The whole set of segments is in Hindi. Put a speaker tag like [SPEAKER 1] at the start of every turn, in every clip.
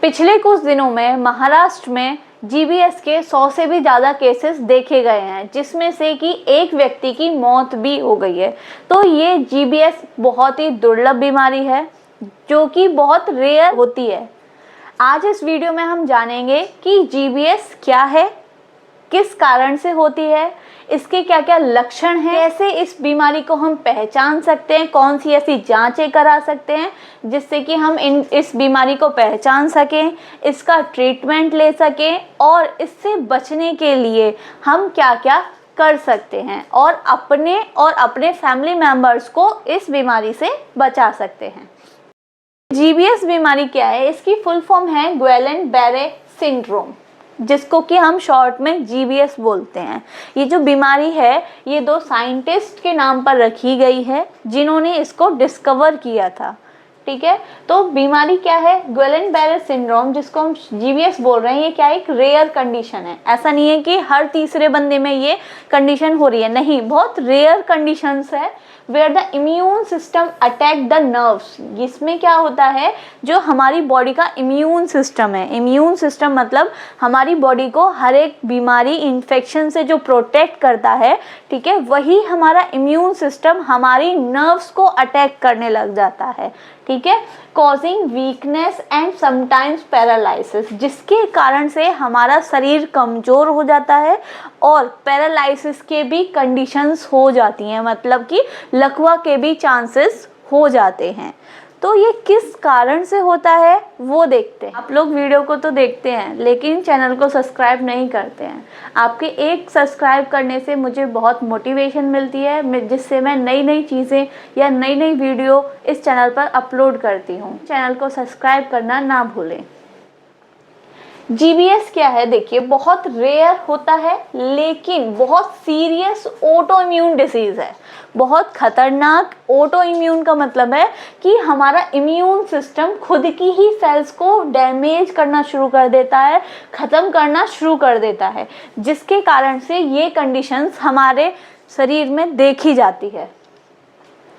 [SPEAKER 1] पिछले कुछ दिनों में महाराष्ट्र में जीबीएस के 100 से भी ज़्यादा केसेस देखे गए हैं, जिसमें से कि एक व्यक्ति की मौत भी हो गई है। तो ये जीबीएस बहुत ही दुर्लभ बीमारी है जो कि बहुत रेयर होती है। आज इस वीडियो में हम जानेंगे कि जीबीएस क्या है, किस कारण से होती है, इसके क्या क्या लक्षण हैं, कैसे इस बीमारी को हम पहचान सकते हैं, कौन सी ऐसी जांचें करा सकते हैं जिससे कि हम इस बीमारी को पहचान सकें, इसका ट्रीटमेंट ले सकें और इससे बचने के लिए हम क्या क्या कर सकते हैं और अपने फैमिली मेम्बर्स को इस बीमारी से बचा सकते हैं। जीबीएस बीमारी क्या है? इसकी फुल फॉर्म है गुएलेन-बर्रे सिंड्रोम, जिसको कि हम शॉर्ट में जीबीएस बोलते हैं। ये जो बीमारी है ये दो साइंटिस्ट के नाम पर रखी गई है जिन्होंने इसको डिस्कवर किया था। ठीक है, तो बीमारी क्या है? गुएलेन-बर्रे सिंड्रोम, जिसको हम जीबीएस बोल रहे हैं, ये क्या एक रेयर कंडीशन है। ऐसा नहीं है कि हर तीसरे बंदे में ये कंडीशन हो रही है, नहीं, बहुत रेयर कंडीशंस है where the immune system attack the nerves. इसमें क्या होता है, जो हमारी बॉडी का इम्यून सिस्टम है, इम्यून सिस्टम मतलब हमारी बॉडी को हर एक बीमारी इन्फेक्शन से जो प्रोटेक्ट करता है, ठीक है, वही हमारा इम्यून सिस्टम हमारी नर्व्स को अटैक करने लग जाता है। ठीक है, causing weakness and sometimes paralysis, जिसके कारण से हमारा शरीर कमज़ोर हो जाता है और पैरालिसिस के भी कंडीशंस हो जाती हैं, मतलब कि लकवा के भी चांसेस हो जाते हैं। तो ये किस कारण से होता है वो देखते हैं। आप लोग वीडियो को तो देखते हैं लेकिन चैनल को सब्सक्राइब नहीं करते हैं। आपके एक सब्सक्राइब करने से मुझे बहुत मोटिवेशन मिलती है, जिससे मैं नई नई चीज़ें या नई नई वीडियो इस चैनल पर अपलोड करती हूँ। चैनल को सब्सक्राइब करना ना भूलें। जीबीएस क्या है? देखिए, बहुत रेयर होता है लेकिन बहुत सीरियस ऑटो इम्यून डिसीज़ है। बहुत खतरनाक। ऑटो इम्यून का मतलब है कि हमारा इम्यून सिस्टम खुद की ही सेल्स को डैमेज करना शुरू कर देता है, ख़त्म करना शुरू कर देता है, जिसके कारण से ये कंडीशंस हमारे शरीर में देखी जाती है।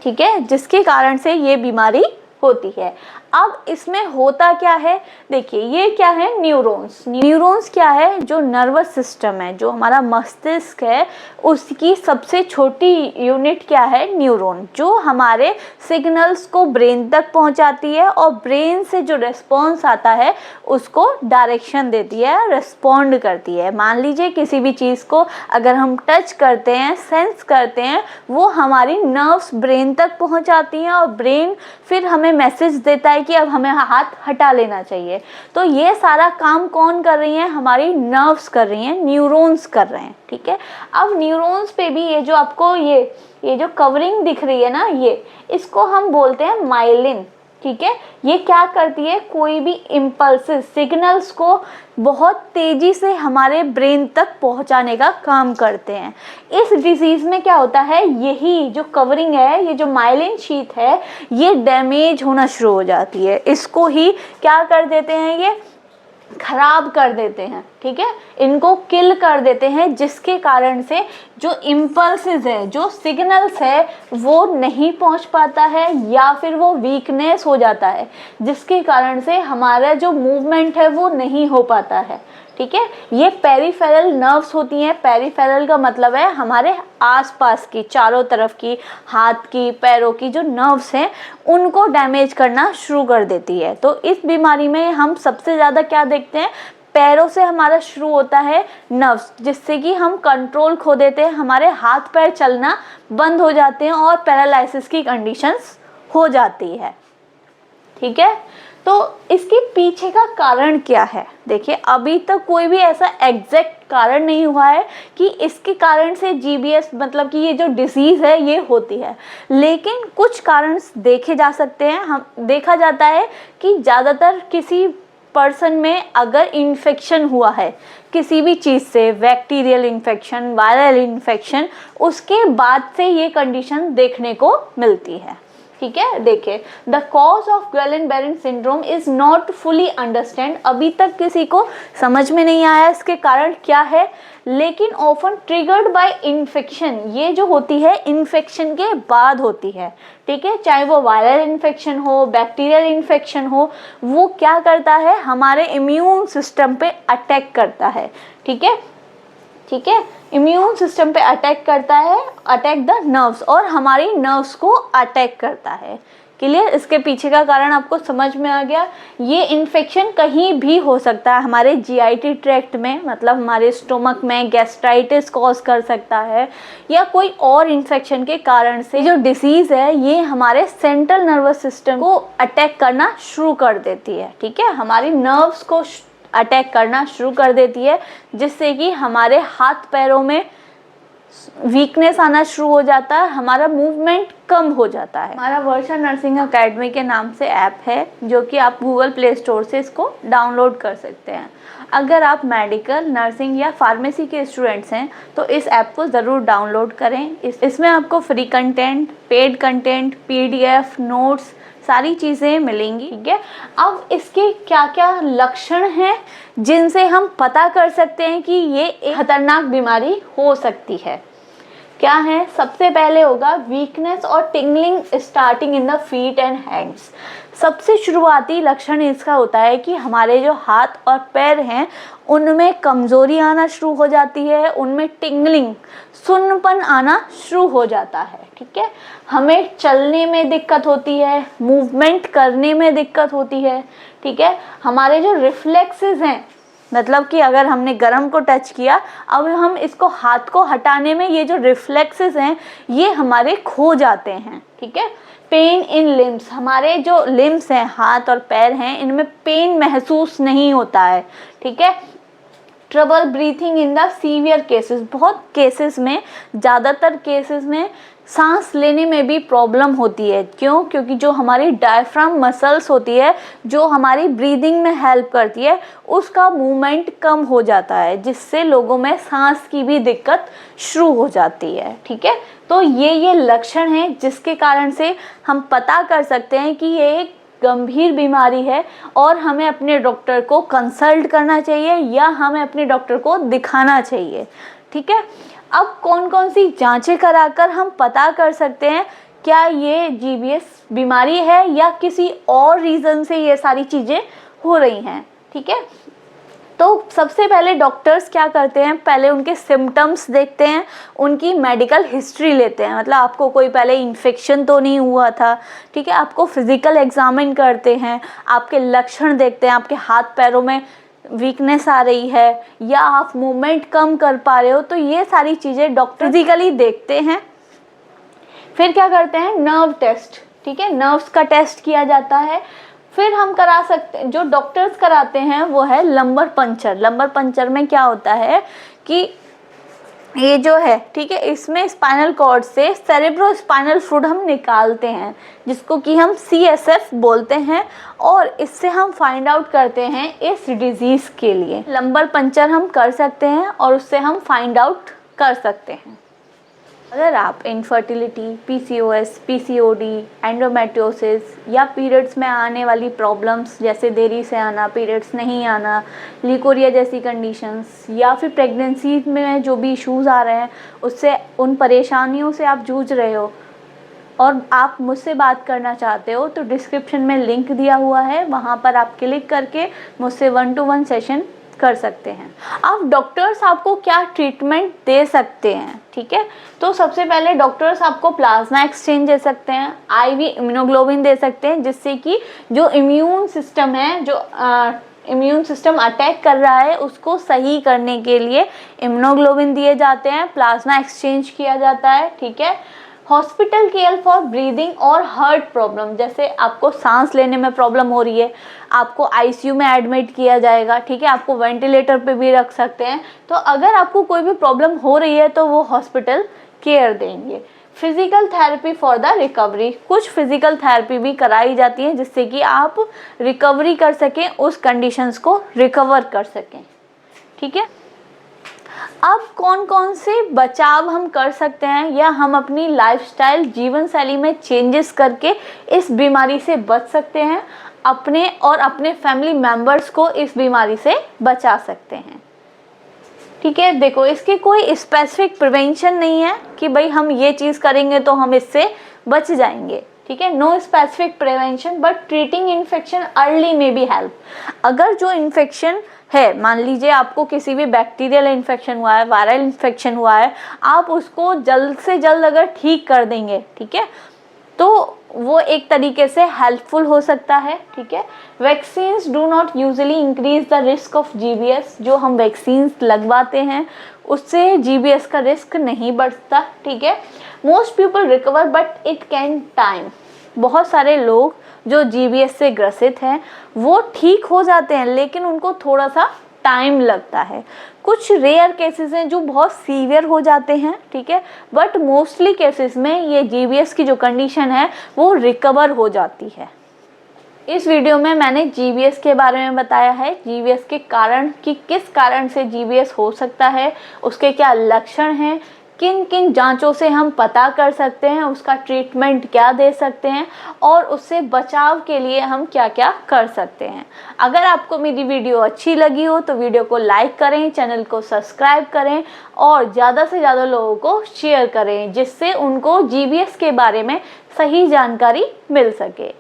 [SPEAKER 1] ठीक है, जिसके कारण से ये बीमारी होती है। अब इसमें होता क्या है? देखिए, ये क्या है? न्यूरॉन्स। न्यूरॉन्स क्या है? जो नर्वस सिस्टम है, जो हमारा मस्तिष्क है, उसकी सबसे छोटी यूनिट क्या है? न्यूरॉन, जो हमारे सिग्नल्स को ब्रेन तक पहुंचाती है और ब्रेन से जो रिस्पॉन्स आता है उसको डायरेक्शन देती है, रिस्पॉन्ड करती है। मान लीजिए किसी भी चीज़ को अगर हम टच करते हैं, सेंस करते हैं, वो हमारी नर्व्स ब्रेन तक पहुंचाती हैं और ब्रेन फिर हमें मैसेज देता है कि अब हमें हाथ हटा लेना चाहिए। तो ये सारा काम कौन कर रही है? हमारी नर्व्स कर रही हैं, न्यूरॉन्स कर रहे हैं। ठीक है, अब न्यूरॉन्स पे भी ये जो आपको ये जो कवरिंग दिख रही है ना, इसको हम बोलते हैं माइलिन। ठीक है, ये क्या करती है? कोई भी इम्पल्सिस सिग्नल्स को बहुत तेज़ी से हमारे ब्रेन तक पहुंचाने का काम करते हैं। इस डिजीज़ में क्या होता है, यही जो कवरिंग है, ये जो माइलिन शीथ है, ये डैमेज होना शुरू हो जाती है। इसको ही क्या कर देते हैं, ये खराब कर देते हैं। ठीक है, इनको किल कर देते हैं, जिसके कारण से जो इम्पल्सेस है, जो सिग्नल्स है, वो नहीं पहुंच पाता है या फिर वो वीकनेस हो जाता है, जिसके कारण से हमारा जो मूवमेंट है वो नहीं हो पाता है। ठीक है, ये पेरिफेरल नर्व्स होती हैं। पेरिफेरल का मतलब है हमारे आसपास की, चारों तरफ की, हाथ की, पैरों की जो नर्व्स हैं उनको डैमेज करना शुरू कर देती है। तो इस बीमारी में हम सबसे ज़्यादा क्या देखते हैं? पैरों से हमारा शुरू होता है नर्व्स, जिससे कि हम कंट्रोल खो देते हैं, हमारे हाथ पैर चलना बंद हो जाते हैं और पैरालिसिस की कंडीशंस हो जाती है। ठीक है, तो इसके पीछे का कारण क्या है? देखिए, अभी तक कोई भी ऐसा एग्जैक्ट कारण नहीं हुआ है कि इसके कारण से जीबीएस मतलब कि ये जो डिसीज़ है ये होती है, लेकिन कुछ कारण देखे जा सकते हैं। देखा जाता है कि ज़्यादातर किसी पर्सन में अगर इन्फेक्शन हुआ है किसी भी चीज़ से, बैक्टीरियल इन्फेक्शन, वायरल इन्फेक्शन, उसके बाद से ये कंडीशन देखने को मिलती है। ठीक है, देखिए the cause of Guillain Barre syndrome is not fully understand, अभी तक किसी को समझ में नहीं आया इसके कारण क्या है, लेकिन ऑफन ट्रिगर्ड बाय इन्फेक्शन, ये जो होती है इन्फेक्शन के बाद होती है, ठीक है, चाहे वो वायरल इन्फेक्शन हो, बैक्टीरियल इन्फेक्शन हो, वो क्या करता है हमारे इम्यून सिस्टम पे अटैक करता है, ठीक है, ठीक है, इम्यून सिस्टम पे अटैक करता है, अटैक द नर्व्स, और हमारी नर्व्स को अटैक करता है। क्लियर, इसके पीछे का कारण आपको समझ में आ गया। ये इन्फेक्शन कहीं भी हो सकता है, हमारे जीआईटी ट्रैक्ट में, मतलब हमारे स्टोमक में गैस्ट्राइटिस कॉज कर सकता है, या कोई और इन्फेक्शन के कारण से जो डिसीज़ है ये हमारे सेंट्रल नर्वस सिस्टम को अटैक करना शुरू कर देती है, ठीक है, हमारी नर्व्स को अटैक करना शुरू कर देती है, जिससे कि हमारे हाथ पैरों में वीकनेस आना शुरू हो जाता है, हमारा मूवमेंट कम हो जाता है। हमारा वर्षा नर्सिंग एकेडमी के नाम से ऐप है, जो कि आप गूगल प्ले स्टोर से इसको डाउनलोड कर सकते हैं। अगर आप मेडिकल, नर्सिंग या फार्मेसी के स्टूडेंट्स हैं तो इस ऐप को ज़रूर डाउनलोड करें। इसमें आपको free content, paid content, PDF, notes, सारी चीज़ें मिलेंगी, ठीक है। अब इसके क्या क्या लक्षण हैं जिनसे हम पता कर सकते हैं कि ये एक खतरनाक बीमारी हो सकती है, क्या है? सबसे पहले होगा वीकनेस और tingling starting in the feet and hands. सबसे शुरुआती लक्षण इसका होता है कि हमारे जो हाथ और पैर हैं उनमें कमज़ोरी आना शुरू हो जाती है, उनमें टिंगलिंग, सुन्नपन आना शुरू हो जाता है, ठीक है। हमें चलने में दिक्कत होती है, मूवमेंट करने में दिक्कत होती है, ठीक है। हमारे जो रिफ्लेक्सेस हैं, मतलब कि अगर हमने गरम को टच किया, अब हम इसको हाथ को हटाने में ये जो रिफ्लेक्सेस हैं ये हमारे खो जाते हैं, ठीक है। पेन इन लिम्स, हमारे जो लिम्स हैं, हाथ और पैर हैं, इनमें पेन महसूस नहीं होता है, ठीक है। Trouble breathing in the severe cases, बहुत केसेस में, ज़्यादातर केसेस में सांस लेने में भी प्रॉब्लम होती है। क्यों? क्योंकि जो हमारी डायफ्राम मसल्स होती है, जो हमारी ब्रीदिंग में हेल्प करती है, उसका मूवमेंट कम हो जाता है, जिससे लोगों में सांस की भी दिक्कत शुरू हो जाती है, ठीक है। तो ये लक्षण हैं जिसके कारण से हम पता कर सकते हैं कि ये एक गंभीर बीमारी है और हमें अपने डॉक्टर को कंसल्ट करना चाहिए या हमें अपने डॉक्टर को दिखाना चाहिए, ठीक है। अब कौन कौन सी जांचें कराकर हम पता कर सकते हैं क्या ये GBS बीमारी है या किसी और रीज़न से ये सारी चीज़ें हो रही हैं, ठीक है। तो सबसे पहले डॉक्टर्स क्या करते हैं, पहले उनके सिम्टम्स देखते हैं, उनकी मेडिकल हिस्ट्री लेते हैं, मतलब आपको कोई पहले इन्फेक्शन तो नहीं हुआ था, ठीक है। आपको फिज़िकल एग्जामिन करते हैं, आपके लक्षण देखते हैं, आपके हाथ पैरों में वीकनेस आ रही है या आप मूवमेंट कम कर पा रहे हो, तो ये सारी चीज़ें डॉक्टर फिजिकली देखते हैं। फिर क्या करते हैं, नर्व टेस्ट, ठीक है, नर्व्स का टेस्ट किया जाता है। फिर हम करा सकते हैं, जो डॉक्टर्स कराते हैं वो है लंबर पंचर। लंबर पंचर में क्या होता है कि ये जो है, ठीक है, इसमें स्पाइनल कॉर्ड से सेरेब्रो स्पाइनल फ्लूइड हम निकालते हैं, जिसको कि हम CSF बोलते हैं, और इससे हम फाइंड आउट करते हैं इस डिजीज़ के लिए। लंबर पंचर हम कर सकते हैं और उससे हम फाइंड आउट कर सकते हैं। अगर आप इनफर्टिलिटी, PCOS, PCOD, एंडोमेट्रियोसिस या पीरियड्स में आने वाली प्रॉब्लम्स जैसे देरी से आना, पीरियड्स नहीं आना, लिकोरिया जैसी कंडीशंस, या फिर प्रेगनेंसी में जो भी इश्यूज़ आ रहे हैं, उससे, उन परेशानियों से आप जूझ रहे हो और आप मुझसे बात करना चाहते हो, तो डिस्क्रिप्शन में लिंक दिया हुआ है, वहाँ पर आप क्लिक करके मुझसे 1-to-1 सेशन कर सकते हैं। अब डॉक्टर्स आपको क्या ट्रीटमेंट दे सकते हैं, ठीक है। तो सबसे पहले डॉक्टर्स आपको प्लाज्मा एक्सचेंज दे सकते हैं, IV इम्यूनोग्लोबिन दे सकते हैं, जिससे कि जो इम्यून सिस्टम है, जो इम्यून सिस्टम अटैक कर रहा है, उसको सही करने के लिए इम्यूनोग्लोबिन दिए जाते हैं, प्लाज्मा एक्सचेंज किया जाता है, ठीक है। हॉस्पिटल केयर फॉर ब्रीदिंग और हार्ट प्रॉब्लम, जैसे आपको सांस लेने में प्रॉब्लम हो रही है, आपको ICU में एडमिट किया जाएगा, ठीक है, आपको वेंटिलेटर पे भी रख सकते हैं। तो अगर आपको कोई भी प्रॉब्लम हो रही है तो वो हॉस्पिटल केयर देंगे। Physical therapy for the recovery, कुछ फिजिकल थेरेपी भी कराई जाती है जिससे कि आप रिकवरी कर सकें, उस कंडीशंस को रिकवर कर सकें, ठीक है। अब कौन कौन से बचाव हम कर सकते हैं या हम अपनी लाइफस्टाइल जीवन शैली में चेंजेस करके इस बीमारी से बच सकते हैं, अपने और अपने फैमिली मेम्बर्स को इस बीमारी से बचा सकते हैं। ठीक है, देखो इसकी कोई स्पेसिफिक प्रिवेंशन नहीं है कि भाई हम ये चीज़ करेंगे तो हम इससे बच जाएंगे। ठीक है, no specific prevention but treating infection early में बी हेल्प। अगर जो इन्फेक्शन है, मान लीजिए आपको किसी भी बैक्टीरियल इन्फेक्शन हुआ है, वायरल इन्फेक्शन हुआ है, आप उसको जल्द से जल्द अगर ठीक कर देंगे, ठीक है, तो वो एक तरीके से हेल्पफुल हो सकता है। ठीक है, vaccines do not usually increase the risk of GBS. जो हम वैक्सीन्स लगवाते हैं उससे जीबीएस का रिस्क नहीं बढ़ता। ठीक है, most people recover but it can time. बहुत सारे लोग जो जीबीएस से ग्रसित हैं वो ठीक हो जाते हैं, लेकिन उनको थोड़ा सा टाइम लगता है। कुछ रेयर केसेस हैं जो बहुत सीवियर हो जाते हैं। ठीक है, बट मोस्टली केसेस में ये जीबीएस की जो कंडीशन है वो रिकवर हो जाती है। इस वीडियो में मैंने जीबीएस के बारे में बताया है, जीबीएस के कारण कि किस कारण से जीबीएस हो सकता है, उसके क्या लक्षण हैं, किन किन जांचों से हम पता कर सकते हैं, उसका ट्रीटमेंट क्या दे सकते हैं और उससे बचाव के लिए हम क्या क्या कर सकते हैं। अगर आपको मेरी वीडियो अच्छी लगी हो तो वीडियो को लाइक करें, चैनल को सब्सक्राइब करें और ज़्यादा से ज़्यादा लोगों को शेयर करें, जिससे उनको जीबीएस के बारे में सही जानकारी मिल सके।